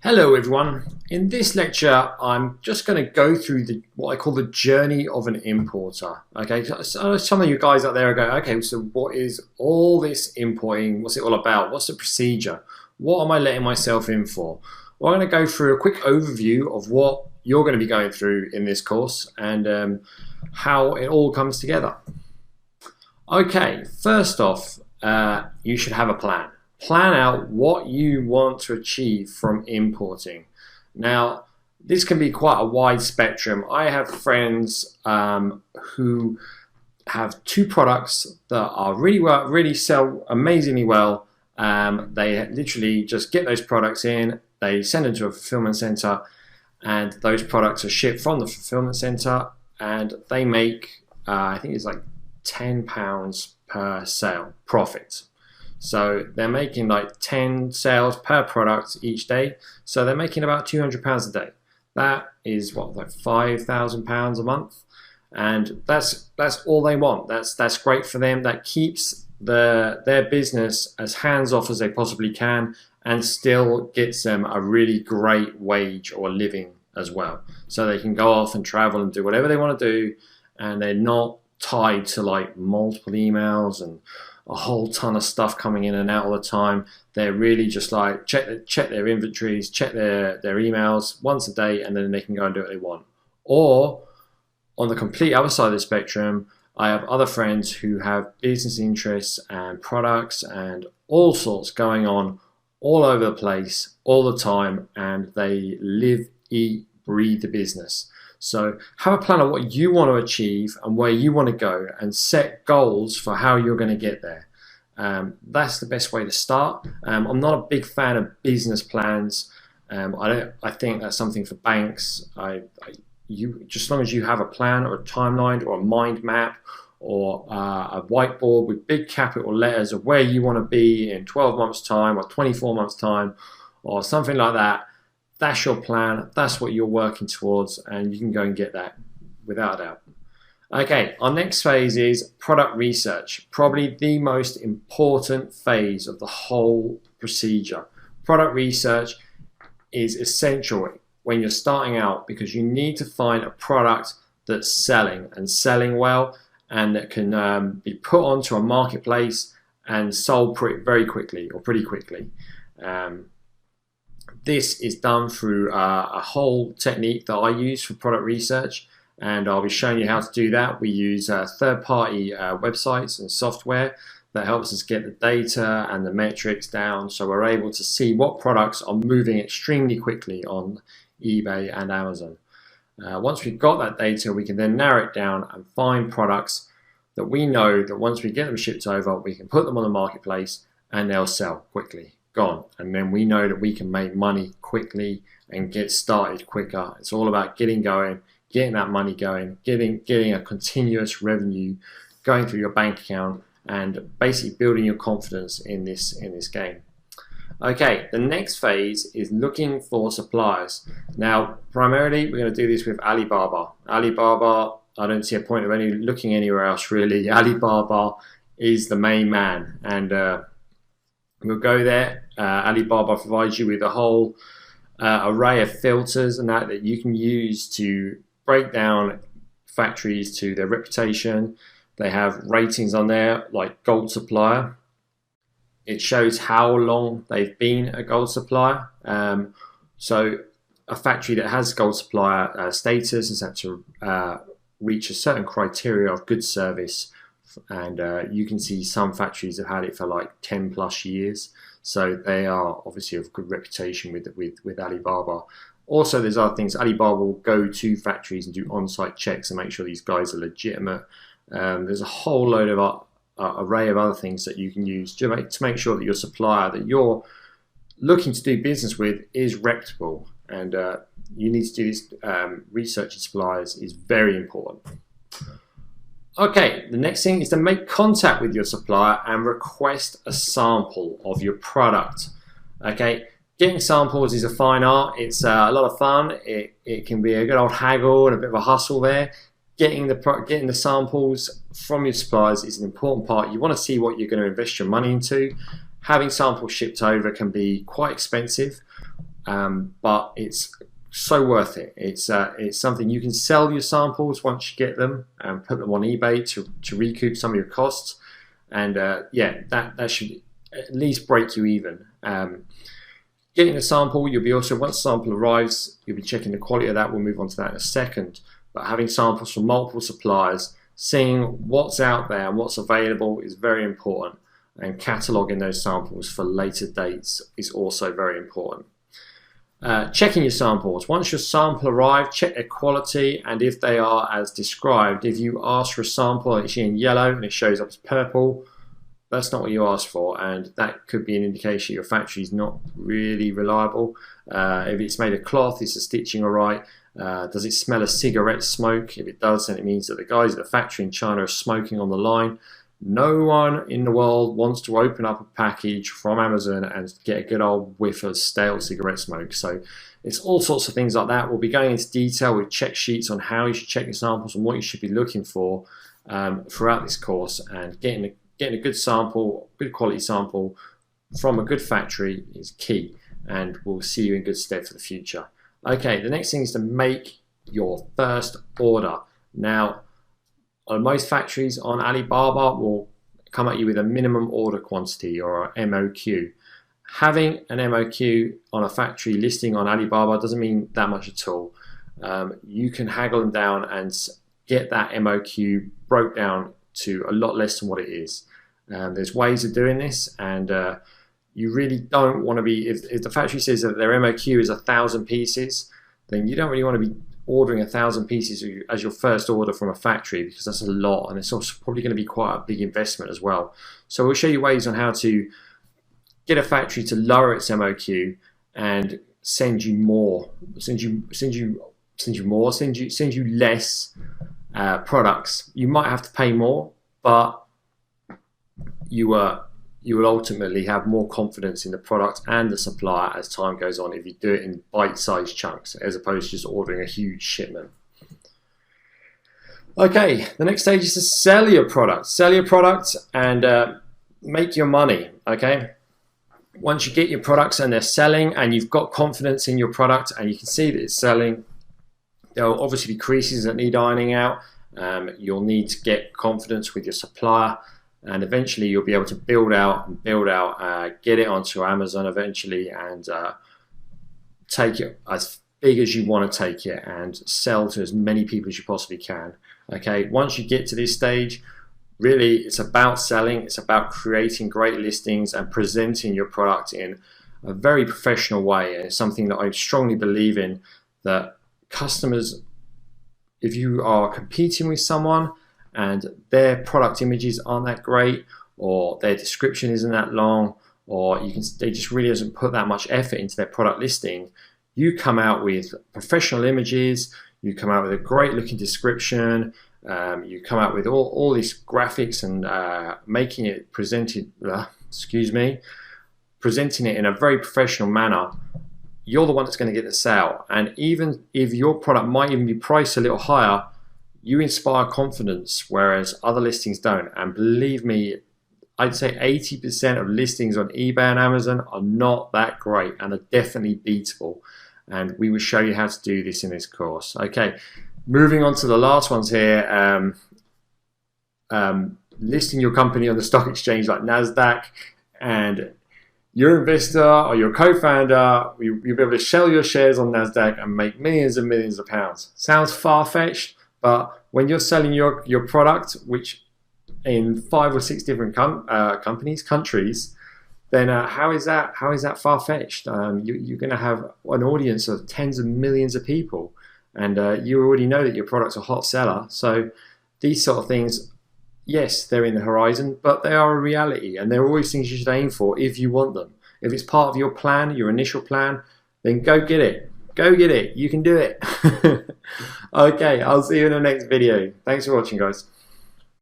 Hello everyone. In this lecture I'm just going to go through what I call the journey of an importer. Okay, so some of you guys out there are going, okay, so what is all this importing? What's it all about? What's the procedure? What am I letting myself in for? Well, I'm going to go through a quick overview of what you're going to be going through in this course and how it all comes together. Okay, first off, you should have a plan. Plan out what you want to achieve from importing. Now, this can be quite a wide spectrum. I have friends who have two products that are really sell amazingly well. They literally just get those products in, they send them to a fulfillment center, and those products are shipped from the fulfillment center, and they make, I think it's like £10 per sale profit. So they're making like 10 sales per product each day. So they're making about £200 a day. That is what, like £5,000 a month, and that's all they want. That's great for them. That keeps their business as hands off as they possibly can, and still gets them a really great wage or living as well. So they can go off and travel and do whatever they want to do, and they're not tied to like multiple emails and a whole ton of stuff coming in and out all the time. They're really just like check their inventories, check their emails once a day, and then they can go and do what they want. Or on the complete other side of the spectrum, I have other friends who have business interests and products and all sorts going on all over the place all the time, and they live, eat, breathe the business. So have a plan of what you want to achieve and where you want to go, and set goals for how you're going to get there. That's the best way to start. I'm not a big fan of business plans. I think that's something for banks. Just as long as you have a plan or a timeline or a mind map or a whiteboard with big capital letters of where you want to be in 12 months time or 24 months time or something like that, that's your plan, that's what you're working towards, and you can go and get that without a doubt. Okay, our next phase is product research, probably the most important phase of the whole procedure. Product research is essential when you're starting out, because you need to find a product that's selling and selling well, and that can be put onto a marketplace and sold very quickly or pretty quickly. This is done through a whole technique that I use for product research, and I'll be showing you how to do that. We use third-party websites and software that helps us get the data and the metrics down, so we're able to see what products are moving extremely quickly on eBay and Amazon. Once we've got that data, we can then narrow it down and find products that we know that once we get them shipped over, we can put them on the marketplace and they'll sell quickly. Gone. And then we know that we can make money quickly and get started quicker. It's all about getting going, getting that money going, getting a continuous revenue going through your bank account, and basically building your confidence in this game. Okay, the next phase is looking for suppliers. Now, primarily we're going to do this with Alibaba. Alibaba, I don't see a point of looking anywhere else really. Alibaba is the main man, and we'll go there. Alibaba provides you with a whole array of filters and that you can use to break down factories to their reputation. They have ratings on there like gold supplier. It shows how long they've been a gold supplier. So a factory that has gold supplier status has had to reach a certain criteria of good service, and you can see some factories have had it for like 10 plus years, so they are obviously of good reputation with Alibaba. Also, there's other things. Alibaba will go to factories and do on-site checks and make sure these guys are legitimate. There's a whole load of array of other things that you can use to make sure that your supplier that you're looking to do business with is reputable, and you need to do this. Researching suppliers is very important. Okay, the next thing is to make contact with your supplier and request a sample of your product. Okay, getting samples is a fine art. It's a lot of fun. It can be a good old haggle and a bit of a hustle there. Getting the samples from your suppliers is an important part. You want to see what you're going to invest your money into. Having samples shipped over can be quite expensive. but it's so worth it. It's something you can sell your samples once you get them and put them on eBay to recoup some of your costs, and yeah, that should at least break you even. Getting a sample, you'll be also, once the sample arrives, you'll be checking the quality of that. We'll move on to that in a second. But having samples from multiple suppliers, seeing what's out there and what's available is very important. And cataloguing those samples for later dates is also very important. Checking your samples. Once your sample arrives, check their quality and if they are as described. If you ask for a sample and it's in yellow and it shows up as purple, that's not what you asked for, and that could be an indication your factory is not really reliable. If it's made of cloth, is the stitching all right? Does it smell of cigarette smoke? If it does, then it means that the guys at the factory in China are smoking on the line. No one in the world wants to open up a package from Amazon and get a good old whiff of stale cigarette smoke. So it's all sorts of things like that. We'll be going into detail with check sheets on how you should check your samples and what you should be looking for throughout this course, and getting a good sample, good quality sample from a good factory is key, and will see you in good stead for the future. Okay, the next thing is to make your first order. Now, on most factories on Alibaba will come at you with a minimum order quantity, or a MOQ. Having an MOQ on a factory listing on Alibaba doesn't mean that much at all. You can haggle them down and get that MOQ broke down to a lot less than what it is. There's ways of doing this, and you really don't want to be, if the factory says that their MOQ is 1,000 pieces, then you don't really want to be ordering 1,000 pieces as your first order from a factory, because that's a lot, and it's also probably going to be quite a big investment as well. So we'll show you ways on how to get a factory to lower its MOQ and send you more, send you less products. You might have to pay more, but you will ultimately have more confidence in the product and the supplier as time goes on if you do it in bite-sized chunks as opposed to just ordering a huge shipment. Okay, the next stage is to sell your product. Sell your product and make your money, okay? Once you get your products and they're selling and you've got confidence in your product and you can see that it's selling, there will obviously be creases that need ironing out. You'll need to get confidence with your supplier, and eventually you'll be able to build out, get it onto Amazon eventually, and take it as big as you want to take it and sell to as many people as you possibly can. Okay, once you get to this stage, really it's about selling, it's about creating great listings and presenting your product in a very professional way. And it's something that I strongly believe in, that customers, if you are competing with someone and their product images aren't that great, or their description isn't that long, or they just really doesn't put that much effort into their product listing, you come out with professional images, you come out with a great looking description, you come out with all these graphics and making it presenting it in a very professional manner, you're the one that's going to get the sale. And even if your product might even be priced a little higher, you inspire confidence, whereas other listings don't. And believe me, I'd say 80% of listings on eBay and Amazon are not that great and are definitely beatable. And we will show you how to do this in this course. Okay, moving on to the last ones here. Listing your company on the stock exchange like NASDAQ, and your investor or your co-founder, you'll be able to sell your shares on NASDAQ and make millions and millions of pounds. Sounds far-fetched, but when you're selling your product, which in 5 or 6 different countries, then how is that far-fetched? You're going to have an audience of tens of millions of people, and you already know that your product's a hot seller. So these sort of things, yes, they're in the horizon, but they are a reality, and they're always things you should aim for if you want them. If it's part of your plan, your initial plan, then go get it. Go get it. You can do it. Okay, I'll see you in the next video. Thanks for watching, guys.